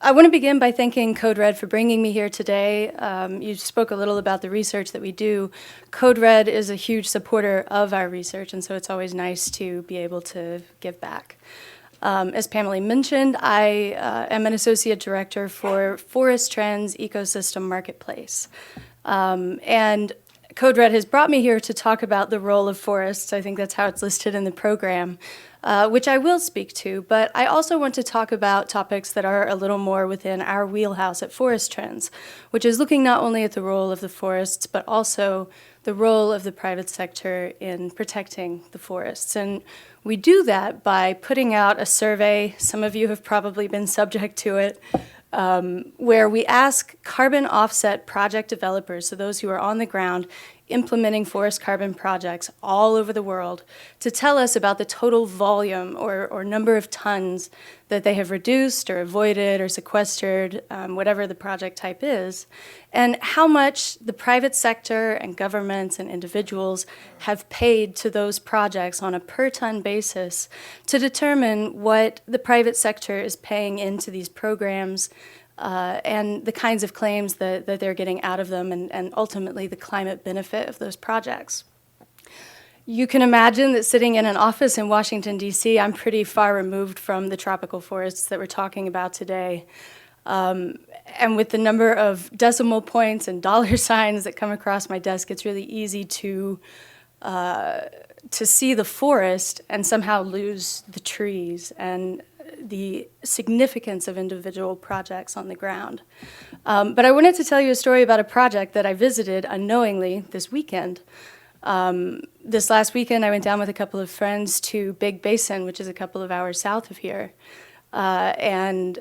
I want to begin by thanking Code Red for bringing me here today. You spoke a little about the research that we do. Code Red is a huge supporter of our research, and so it's always nice to be able to give back. As Pamela mentioned, I am an associate director for Forest Trends Ecosystem Marketplace. And Code Red has brought me here to talk about the role of forests. I think that's how it's listed in the program, which I will speak to, but I also want to talk about topics that are a little more within our wheelhouse at Forest Trends, which is looking not only at the role of the forests, but also the role of the private sector in protecting the forests. And we do that by putting out a survey. Some of you have probably been subject to it, where we ask carbon offset project developers, so those who are on the ground implementing forest carbon projects all over the world, to tell us about the total volume or number of tons that they have reduced or avoided or sequestered, whatever the project type is, and how much the private sector and governments and individuals have paid to those projects on a per ton basis to determine what the private sector is paying into these programs, and the kinds of claims that they're getting out of them, and ultimately the climate benefit of those projects. You can imagine that sitting in an office in Washington, D.C., I'm pretty far removed from the tropical forests that we're talking about today. And with the number of decimal points and dollar signs that come across my desk, it's really easy to see the forest and somehow lose the trees and the significance of individual projects on the ground. But I wanted to tell you a story about a project that I visited unknowingly this weekend. This last weekend, I went down with a couple of friends to Big Basin, which is a couple of hours south of here, and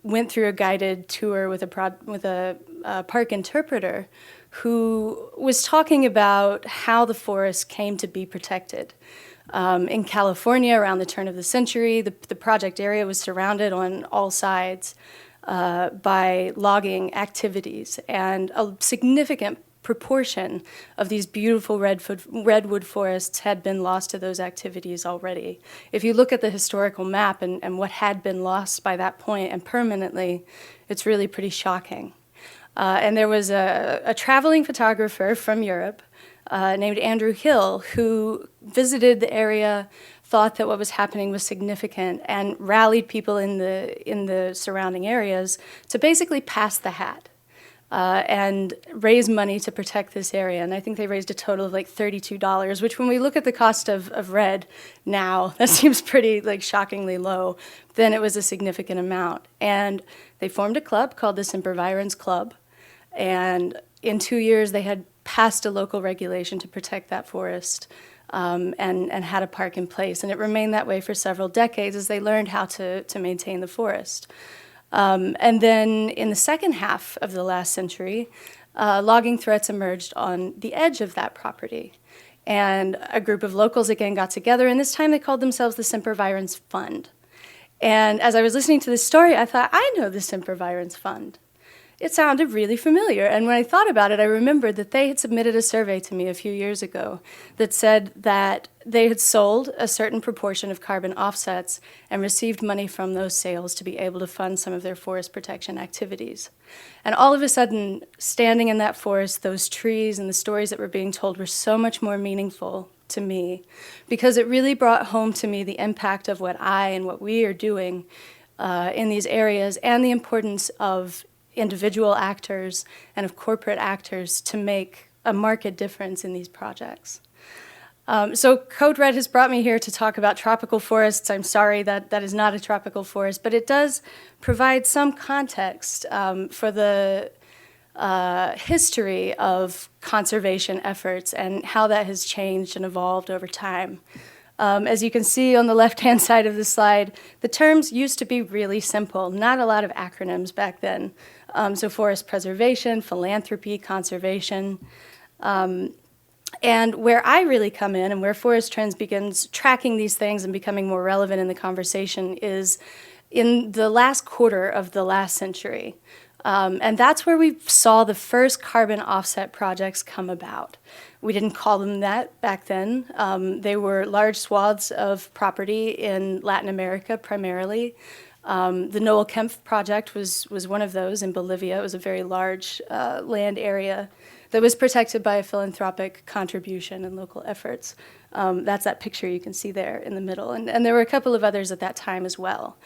went through a guided tour with a park interpreter who was talking about how the forest came to be protected. In California, around the turn of the century, the project area was surrounded on all sides by logging activities, and a significant proportion of these beautiful redwood forests had been lost to those activities already. If you look at the historical map and what had been lost by that point and permanently, it's really pretty shocking. And there was a traveling photographer from Europe named Andrew Hill, who visited the area, thought that what was happening was significant, and rallied people in the surrounding areas to basically pass the hat and raise money to protect this area. And I think they raised a total of like $32, which when we look at the cost of REDD now, that seems pretty shockingly low. Then it was a significant amount. And they formed a club called the Sempervirens Club. And in 2 years, they had passed a local regulation to protect that forest, and had a park in place. And it remained that way for several decades as they learned how to maintain the forest. And then in the second half of the last century, logging threats emerged on the edge of that property. And a group of locals again got together, and this time they called themselves the Sempervirens Fund. And as I was listening to this story, I thought, I know the Sempervirens Fund. It sounded really familiar, and when I thought about it, I remembered that they had submitted a survey to me a few years ago that said that they had sold a certain proportion of carbon offsets and received money from those sales to be able to fund some of their forest protection activities. And all of a sudden, standing in that forest, those trees and the stories that were being told were so much more meaningful to me, because it really brought home to me the impact of what I and what we are doing in these areas, and the importance of individual actors and of corporate actors to make a marked difference in these projects. So Code Red has brought me here to talk about tropical forests. I'm sorry that that is not a tropical forest, but it does provide some context for the history of conservation efforts and how that has changed and evolved over time. As you can see on the left-hand side of the slide, the terms used to be really simple, not a lot of acronyms back then. So forest preservation, philanthropy, conservation. And where I really come in and where Forest Trends begins tracking these things and becoming more relevant in the conversation is in the last quarter of the last century. And that's where we saw the first carbon offset projects come about. We didn't call them that back then. They were large swaths of property in Latin America primarily, The Noel Kempf project was one of those in Bolivia. It was a very large land area that was protected by a philanthropic contribution and local efforts. That's that picture you can see there in the middle. And there were a couple of others at that time as well.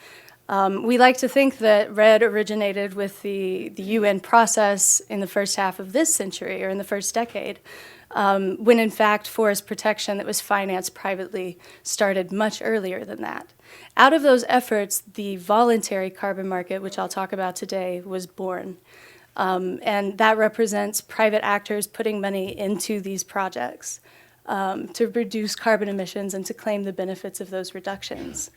We like to think that REDD originated with the UN process in the first half of this century, or in the first decade, when in fact forest protection that was financed privately started much earlier than that. Out of those efforts, the voluntary carbon market, which I'll talk about today, was born. And that represents private actors putting money into these projects to reduce carbon emissions and to claim the benefits of those reductions.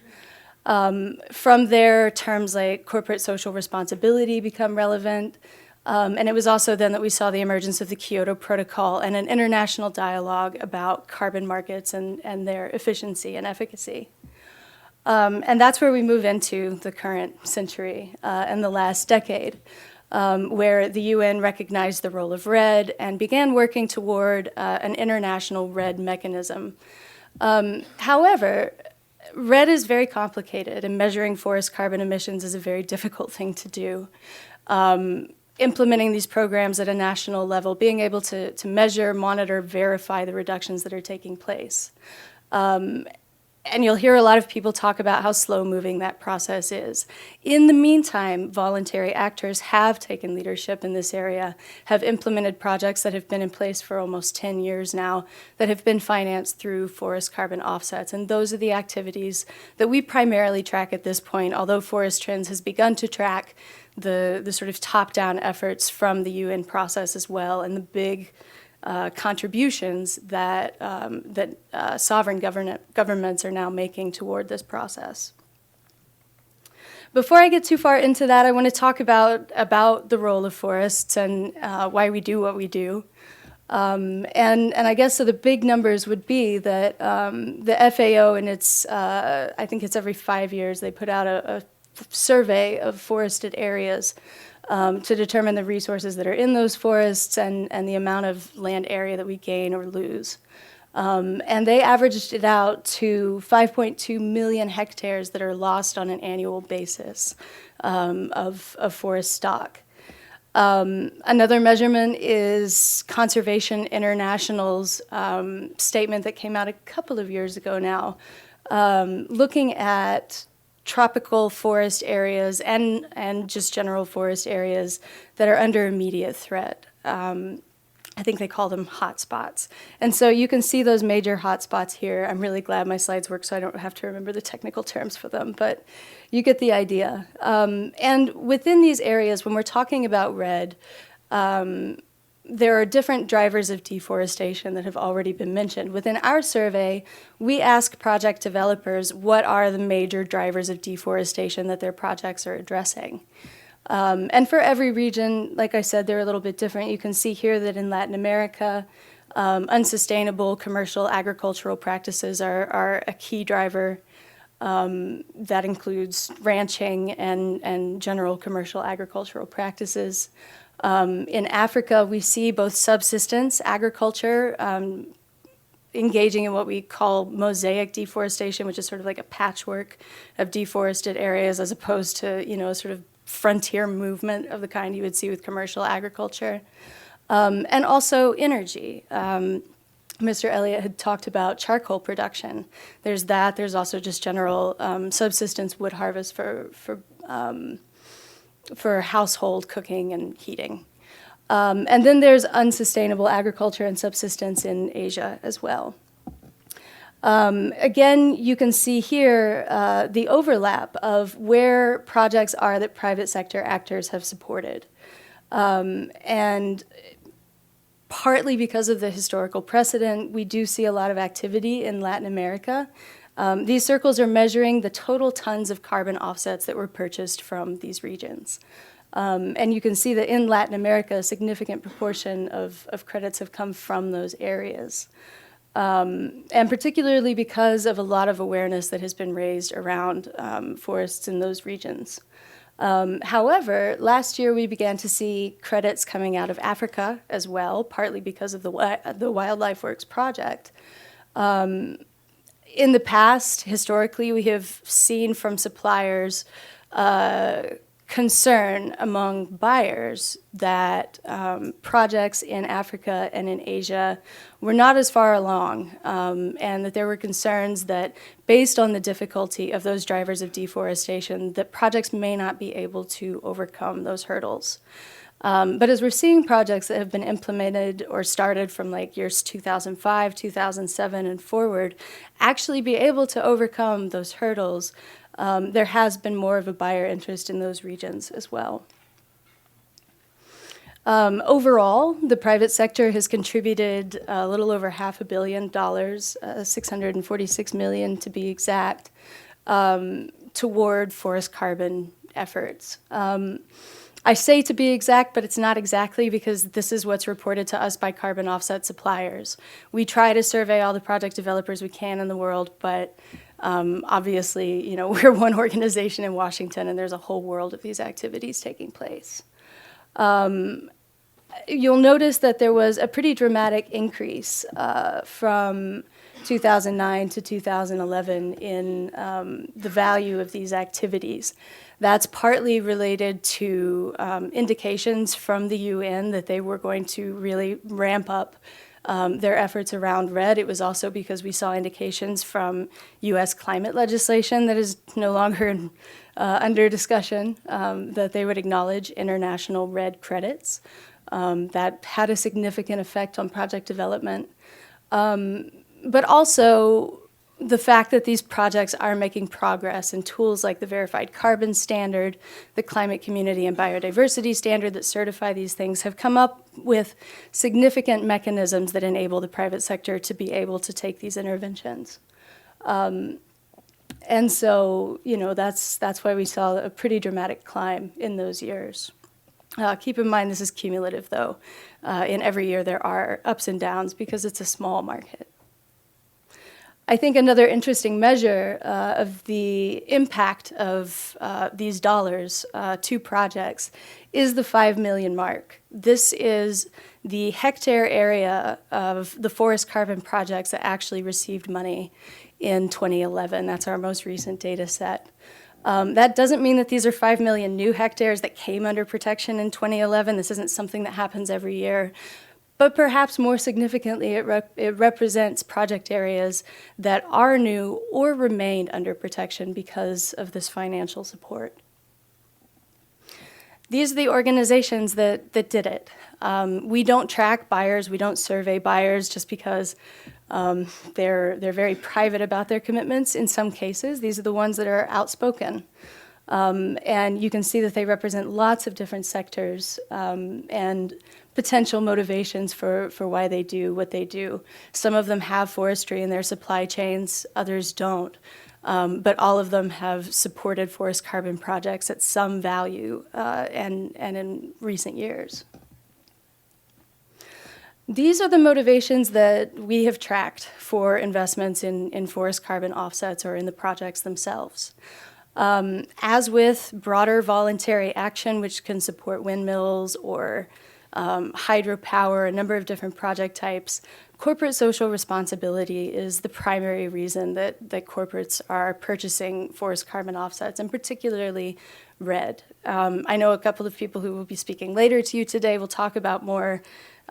From there, terms like corporate social responsibility become relevant. And it was also then that we saw the emergence of the Kyoto Protocol and an international dialogue about carbon markets and their efficiency and efficacy. And that's where we move into the current century and the last decade, where the UN recognized the role of REDD and began working toward an international REDD mechanism. However, REDD is very complicated, and measuring forest carbon emissions is a very difficult thing to do. Implementing these programs at a national level, being able to measure, monitor, verify the reductions that are taking place. And you'll hear a lot of people talk about how slow-moving that process is. In the meantime, voluntary actors have taken leadership in this area, have implemented projects that have been in place for almost 10 years now that have been financed through forest carbon offsets. And those are the activities that we primarily track at this point, although Forest Trends has begun to track the sort of top-down efforts from the UN process as well, and the big contributions that sovereign governments are now making toward this process. Before I get too far into that, I want to talk about the role of forests and why we do what we do. And I guess so the big numbers would be that the FAO, and it's I think it's every 5 years, they put out a survey of forested areas to determine the resources that are in those forests and the amount of land area that we gain or lose. And they averaged it out to 5.2 million hectares that are lost on an annual basis of forest stock. Another measurement is Conservation International's statement that came out a couple of years ago now, looking at tropical forest areas and just general forest areas that are under immediate threat. I think they call them hotspots. And so you can see those major hotspots here. I'm really glad my slides work so I don't have to remember the technical terms for them, but you get the idea. And within these areas, when we're talking about REDD, there are different drivers of deforestation that have already been mentioned. Within our survey, we ask project developers what are the major drivers of deforestation that their projects are addressing. And for every region, like I said, they're a little bit different. You can see here that in Latin America, unsustainable commercial agricultural practices are a key driver. That includes ranching and general commercial agricultural practices. In Africa, we see both subsistence agriculture engaging in what we call mosaic deforestation, which is sort of like a patchwork of deforested areas as opposed to, sort of frontier movement of the kind you would see with commercial agriculture. And also energy. Mr. Elliott had talked about charcoal production. There's that. There's also just general subsistence wood harvest for household cooking and heating. And then there's unsustainable agriculture and subsistence in Asia as well. Again, you can see here the overlap of where projects are that private sector actors have supported. And partly because of the historical precedent, we do see a lot of activity in Latin America. These circles are measuring the total tons of carbon offsets that were purchased from these regions. And you can see that in Latin America, a significant proportion of credits have come from those areas. And particularly because of a lot of awareness that has been raised around forests in those regions. However, last year we began to see credits coming out of Africa as well, partly because of the Wildlife Works project. In the past, historically, we have seen from suppliers concern among buyers that projects in Africa and in Asia were not as far along, and that there were concerns that, based on the difficulty of those drivers of deforestation, that projects may not be able to overcome those hurdles. But as we're seeing projects that have been implemented or started from like years 2005, 2007 and forward actually be able to overcome those hurdles, there has been more of a buyer interest in those regions as well. Overall, the private sector has contributed a little over $500 million, $646 million to be exact, toward forest carbon efforts. I say to be exact, but it's not exactly, because this is what's reported to us by carbon offset suppliers. We try to survey all the project developers we can in the world, but obviously, you know, we're one organization in Washington, and there's a whole world of these activities taking place. You'll notice that there was a pretty dramatic increase from 2009 to 2011 in the value of these activities. That's partly related to indications from the UN that they were going to really ramp up their efforts around REDD. It was also because we saw indications from US climate legislation that is no longer under discussion, that they would acknowledge international REDD credits. That had a significant effect on project development. But also the fact that these projects are making progress, and tools like the Verified Carbon Standard, the Climate Community and Biodiversity Standard that certify these things, have come up with significant mechanisms that enable the private sector to be able to take these interventions. And so, you know, that's why we saw a pretty dramatic climb in those years. Keep in mind this is cumulative, though. In every year there are ups and downs because it's a small market. I think another interesting measure of the impact of these dollars to projects is the 5 million mark. This is the hectare area of the forest carbon projects that actually received money in 2011. That's our most recent data set. That doesn't mean that these are 5 million new hectares that came under protection in 2011. This isn't something that happens every year. But perhaps more significantly, it represents project areas that are new or remained under protection because of this financial support. These are the organizations that did it. We don't track buyers. We don't survey buyers just because they're very private about their commitments. In some cases, these are the ones that are outspoken. And you can see that they represent lots of different sectors and potential motivations for why they do what they do. Some of them have forestry in their supply chains, others don't. But all of them have supported forest carbon projects at some value and in recent years. These are the motivations that we have tracked for investments in forest carbon offsets or in the projects themselves. As with broader voluntary action, which can support windmills or hydropower, a number of different project types, corporate social responsibility is the primary reason that corporates are purchasing forest carbon offsets, and particularly REDD. I know a couple of people who will be speaking later to you today will talk about more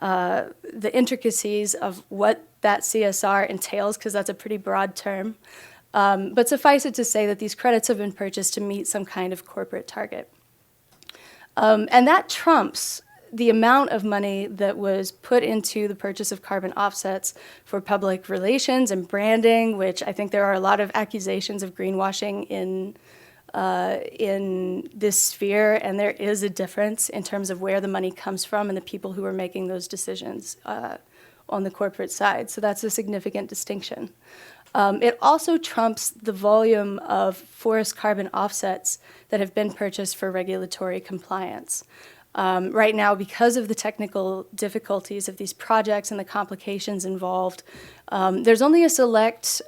the intricacies of what that CSR entails, because that's a pretty broad term. But suffice it to say that these credits have been purchased to meet some kind of corporate target. And that trumps the amount of money that was put into the purchase of carbon offsets for public relations and branding, which I think there are a lot of accusations of greenwashing in this sphere, and there is a difference in terms of where the money comes from and the people who are making those decisions on the corporate side. So that's a significant distinction. It also trumps the volume of forest carbon offsets that have been purchased for regulatory compliance. Right now, because of the technical difficulties of these projects and the complications involved, there's only a select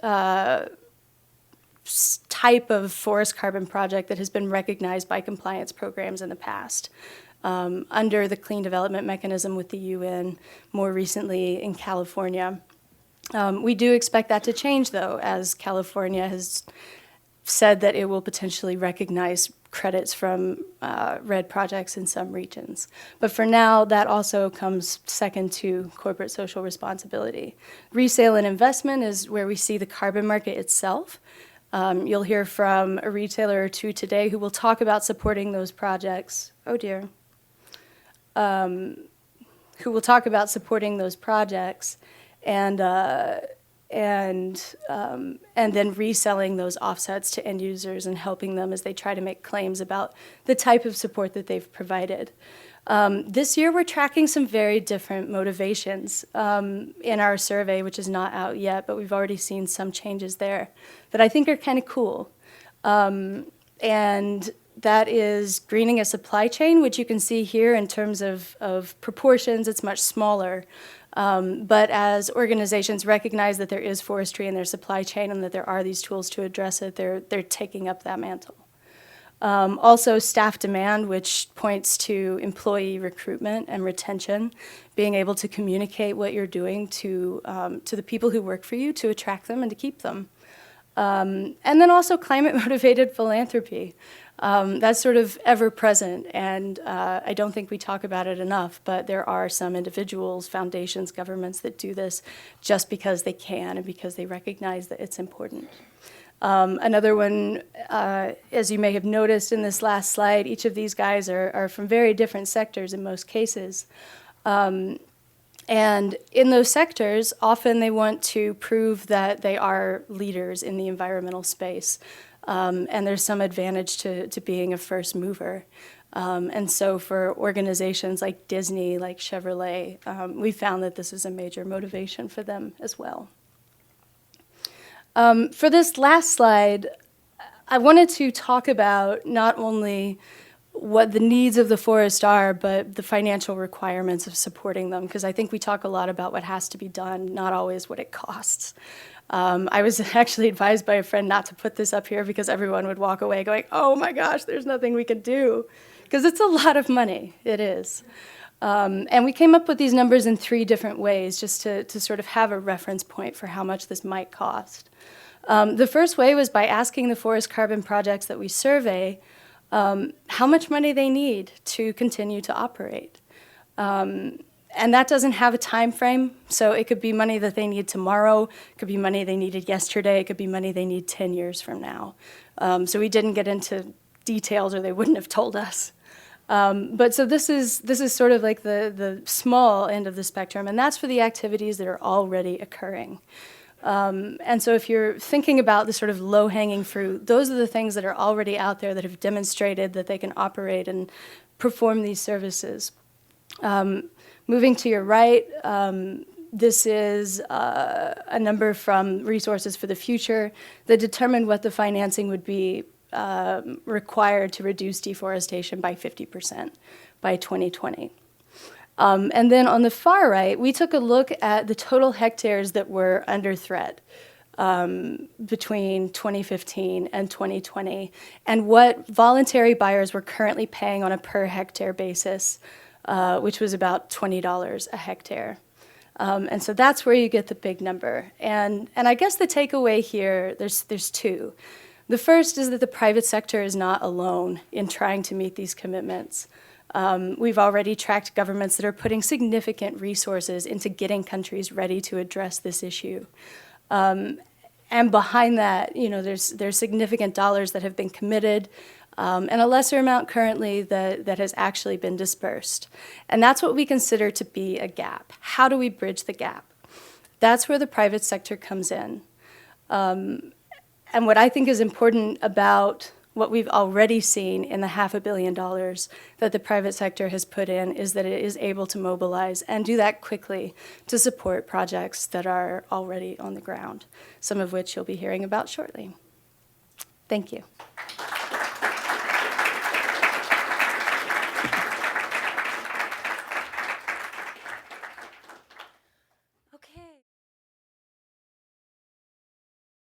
type of forest carbon project that has been recognized by compliance programs in the past. Under the Clean Development Mechanism with the UN, more recently in California. We do expect that to change, though, as California has said that it will potentially recognize credits from REDD projects in some regions. But for now, that also comes second to corporate social responsibility. Resale and investment is where we see the carbon market itself. You'll hear from a retailer or two today who will talk about supporting those projects. Oh dear. Who will talk about supporting those projects and then reselling those offsets to end users and helping them as they try to make claims about the type of support that they've provided. This year, we're tracking some very different motivations in our survey, which is not out yet, but we've already seen some changes there that I think are kind of cool. And that is greening a supply chain, which you can see here in terms of proportions, it's much smaller. But as organizations recognize that there is forestry in their supply chain and that there are these tools to address it, they're taking up that mantle. Also staff demand, which points to employee recruitment and retention, being able to communicate what you're doing to the people who work for you to attract them and to keep them. And then also climate-motivated philanthropy. That's sort of ever-present, and I don't think we talk about it enough, but there are some individuals, foundations, governments that do this just because they can and because they recognize that it's important. Another one, as you may have noticed in this last slide, each of these guys are from very different sectors in most cases. And in those sectors, often they want to prove that they are leaders in the environmental space. And there's some advantage to being a first mover. And so for organizations like Disney, like Chevrolet, we found that this is a major motivation for them as well. For this last slide, I wanted to talk about not only what the needs of the forest are, but the financial requirements of supporting them, because I think we talk a lot about what has to be done, not always what it costs. I was actually advised by a friend not to put this up here because everyone would walk away going, oh my gosh, there's nothing we can do, because it's a lot of money, it is. And we came up with these numbers in 3 different ways just to sort of have a reference point for how much this might cost. The first way was by asking the forest carbon projects that we survey how much money they need to continue to operate. And that doesn't have a time frame, so it could be money that they need tomorrow, it could be money they needed yesterday, it could be money they need 10 years from now. So we didn't get into details, or they wouldn't have told us. But so this is sort of like the small end of the spectrum, and that's for the activities that are already occurring. And so if you're thinking about the sort of low-hanging fruit, those are the things that are already out there that have demonstrated that they can operate and perform these services. Moving to your right, this is a number from Resources for the Future that determined what the financing would be required to reduce deforestation by 50% by 2020. And then on the far right, we took a look at the total hectares that were under threat between 2015 and 2020, and what voluntary buyers were currently paying on a per hectare basis, which was about $20 a hectare. And so that's where you get the big number. And I guess the takeaway here, there's 2. The first is that the private sector is not alone in trying to meet these commitments. We've already tracked governments that are putting significant resources into getting countries ready to address this issue. And behind that, you know, there's significant dollars that have been committed, and a lesser amount currently that has actually been dispersed. And that's what we consider to be a gap. How do we bridge the gap? That's where the private sector comes in. And what I think is important about what we've already seen in the $500 million that the private sector has put in is that it is able to mobilize and do that quickly to support projects that are already on the ground, some of which you'll be hearing about shortly. Thank you.